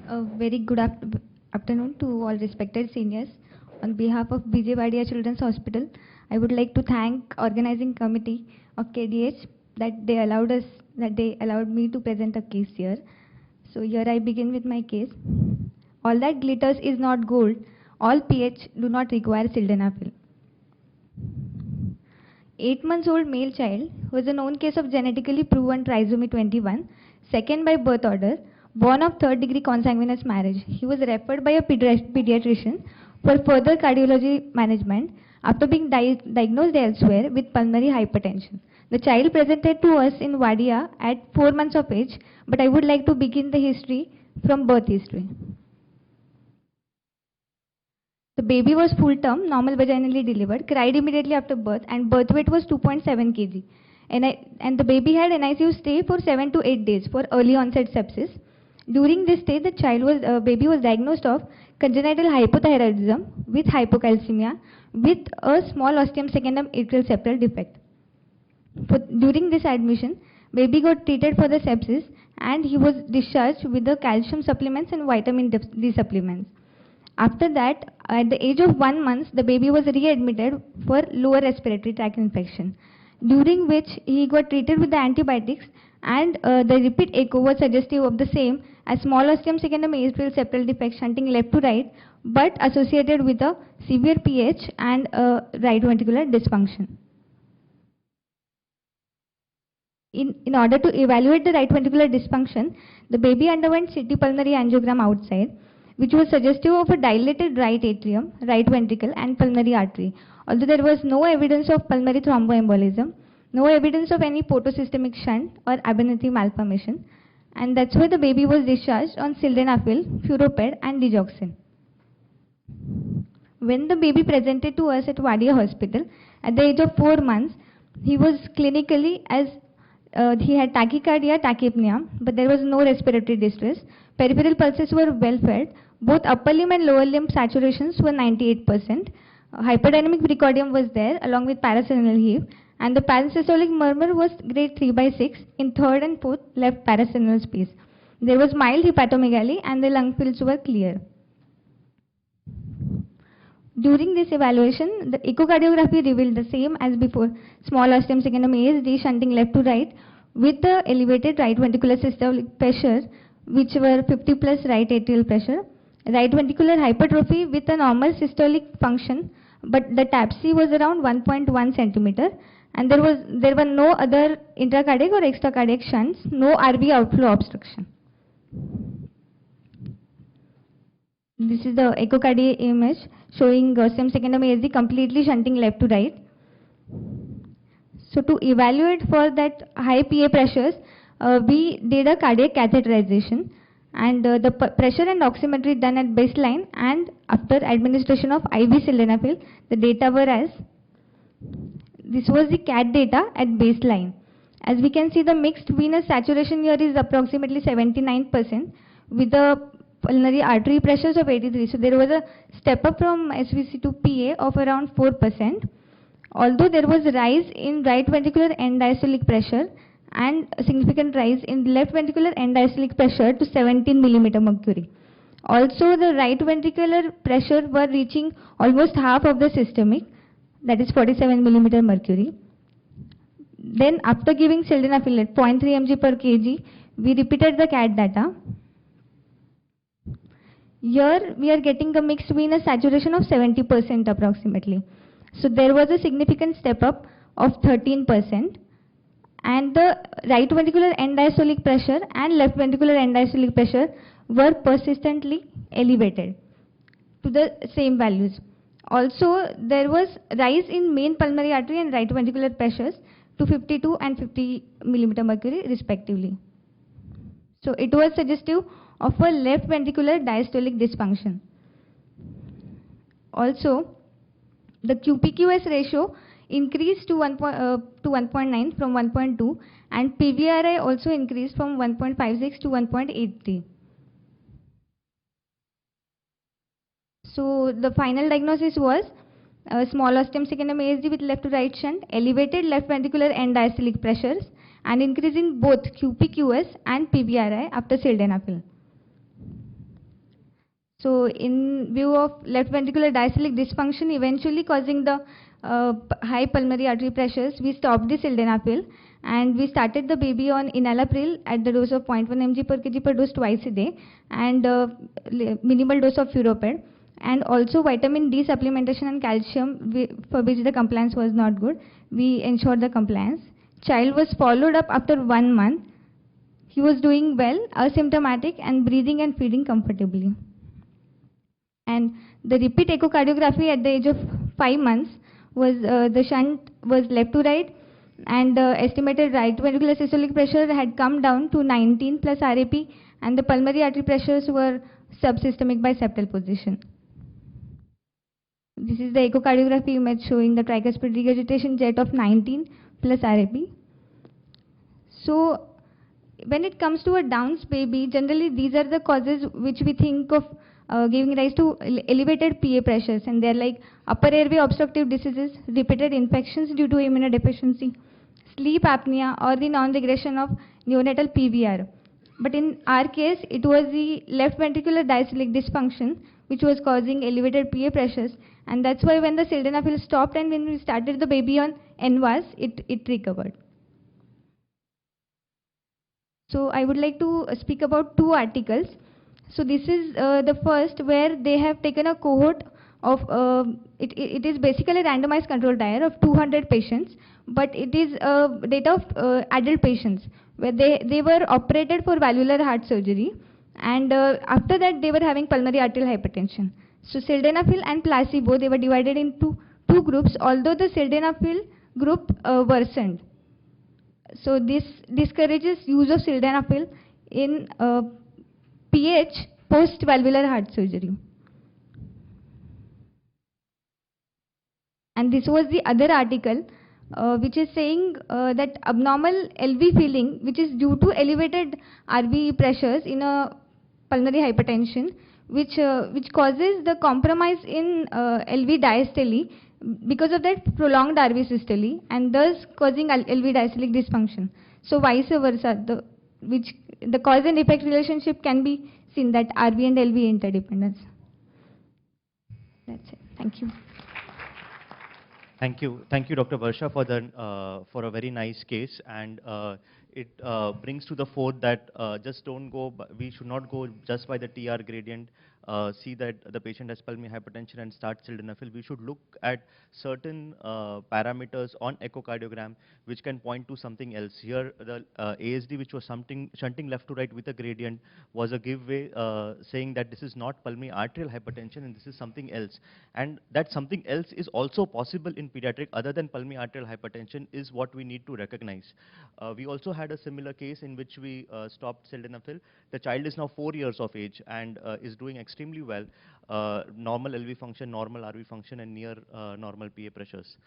A very good afternoon to all respected seniors. On behalf of BJ Wadia Children's Hospital, I would like to thank organizing committee of KDH that they allowed me to present a case here. So here I begin with my case. All that glitters is not gold. All pH do not require sildenafil. 8 months old male child was a known case of genetically proven trisomy 21, second by birth order, born of third degree consanguineous marriage. He was referred by a pediatrician for further cardiology management after being diagnosed elsewhere with pulmonary hypertension. The child presented to us in Wadia at 4 months of age, but I would like to begin the history from birth history. The baby was full term, normal vaginally delivered, cried immediately after birth, and birth weight was 2.7 kg. And the baby had NICU stay for 7 to 8 days for early onset sepsis. During this stay, the baby was diagnosed of congenital hypothyroidism with hypocalcemia with a small ostium secundum atrial septal defect. During this admission, baby got treated for the sepsis and he was discharged with the calcium supplements and vitamin D supplements. After that, at the age of 1 month, the baby was readmitted for lower respiratory tract infection, during which he got treated with the antibiotics, and the repeat echo was suggestive of the same as small ostium secundum atrial septal defect shunting left to right, but associated with a severe pH and right ventricular dysfunction. In order to evaluate the right ventricular dysfunction, the baby underwent CT pulmonary angiogram outside, which was suggestive of a dilated right atrium, right ventricle, and pulmonary artery. Although there was no evidence of pulmonary thromboembolism, no evidence of any portosystemic shunt or Abernethy malformation, and that's why the baby was discharged on sildenafil, furoped, and digoxin. When the baby presented to us at Wadia Hospital at the age of 4 months, he was clinically as he had tachycardia, tachypnea, but there was no respiratory distress. Peripheral pulses were well fed. Both upper limb and lower limb saturations were 98%. Hyperdynamic precordium was there along with parasternal heave, and the parasystolic murmur was grade 3/6 in third and fourth left parasternal space. There was mild hepatomegaly and the lung fields were clear. During this evaluation, the echocardiography revealed the same as before: small ostium secundum ASD shunting left to right with the elevated right ventricular systolic pressure, which were 50 plus right atrial pressure, right ventricular hypertrophy with a normal systolic function, but the TAPC was around 1.1 centimeter, and there were no other intracardiac or extracardiac shunts, no RV outflow obstruction. This is the echocardia image showing ostium secundum ASD completely shunting left to right. So to evaluate for that high PA pressures, we did a cardiac catheterization, and the pressure and oximetry done at baseline and after administration of IV sildenafil, the data were as this was the CAT data at baseline. As we can see, the mixed venous saturation here is approximately 79% with the pulmonary artery pressures of 83. So there was a step up from SVC to PA of around 4%. Although there was a rise in right ventricular end diastolic pressure and a significant rise in left ventricular end diastolic pressure to 17 millimeter mercury. Also, the right ventricular pressure were reaching almost half of the systemic, that is 47 millimeter mercury. Then after giving sildenafil at 0.3 mg per kg, we repeated the CAT data. Here we are getting a mixed venous saturation of 70% approximately. So there was a significant step up of 13%, and the right ventricular end diastolic pressure and left ventricular end diastolic pressure were persistently elevated to the same values. Also, there was rise in main pulmonary artery and right ventricular pressures to 52 and 50 millimeter mercury respectively. So it was suggestive of a left ventricular diastolic dysfunction. Also, the QPQS ratio increased to 1.9 from 1.2, and PVRI also increased from 1.56 to 1.83. So the final diagnosis was small ostium secundum ASD with left to right shunt, elevated left ventricular end diastolic pressures, and increase in both QPQS and PVRI after sildenafil. So in view of left ventricular diastolic dysfunction eventually causing the high pulmonary artery pressures, we stopped the sildenafil and we started the baby on enalapril at the dose of 0.1 mg per kg per dose twice a day, and minimal dose of furoped, and also vitamin D supplementation and calcium, for which the compliance was not good. We ensured the compliance. Child was followed up after 1 month. He was doing well, asymptomatic, and breathing and feeding comfortably. And the repeat echocardiography at the age of 5 months was the shunt was left to right, and the estimated right ventricular systolic pressure had come down to 19 plus RAP, and the pulmonary artery pressures were subsystemic by septal position. This is the echocardiography image showing the tricuspid regurgitation jet of 19 plus RAP. So when it comes to a Downs baby, generally these are the causes which we think of giving rise to elevated PA pressures, and they're like upper airway obstructive diseases, repeated infections due to immunodeficiency, sleep apnea, or the non-regression of neonatal PVR. But in our case, it was the left ventricular diastolic dysfunction which was causing elevated PA pressures, and that's why when the sildenafil stopped and when we started the baby on NVAS, it recovered. So I would like to speak about 2 articles. So this is the first where they have taken a cohort of, it is basically a randomized control trial of 200 patients, but it is data of adult patients where they were operated for valvular heart surgery, and after that they were having pulmonary arterial hypertension. So sildenafil and placebo, they were divided into 2 groups, although the sildenafil group worsened. So this discourages use of sildenafil in PH post-valvular heart surgery. And this was the other article which is saying that abnormal LV filling, which is due to elevated RV pressures in a pulmonary hypertension, which causes the compromise in LV diastole, because of that prolonged RV systole, and thus causing LV diastolic dysfunction. So vice versa, the cause and effect relationship can be seen, that RV and LV interdependence. That's it. Thank you. Thank you, Dr. Varsha, for a very nice case, and it brings to the fore that we should not go just by the TR gradient. See that the patient has pulmonary hypertension and start sildenafil. We should look at certain parameters on echocardiogram which can point to something else. Here, the ASD, which was shunting left to right with a gradient, was a giveaway saying that this is not pulmonary arterial hypertension and this is something else. And that something else is also possible in pediatric other than pulmonary arterial hypertension is what we need to recognize. We also had a similar case in which we stopped sildenafil. The child is now 4 years of age and is doing extremely well. Normal LV function, normal RV function, and near normal PA pressures.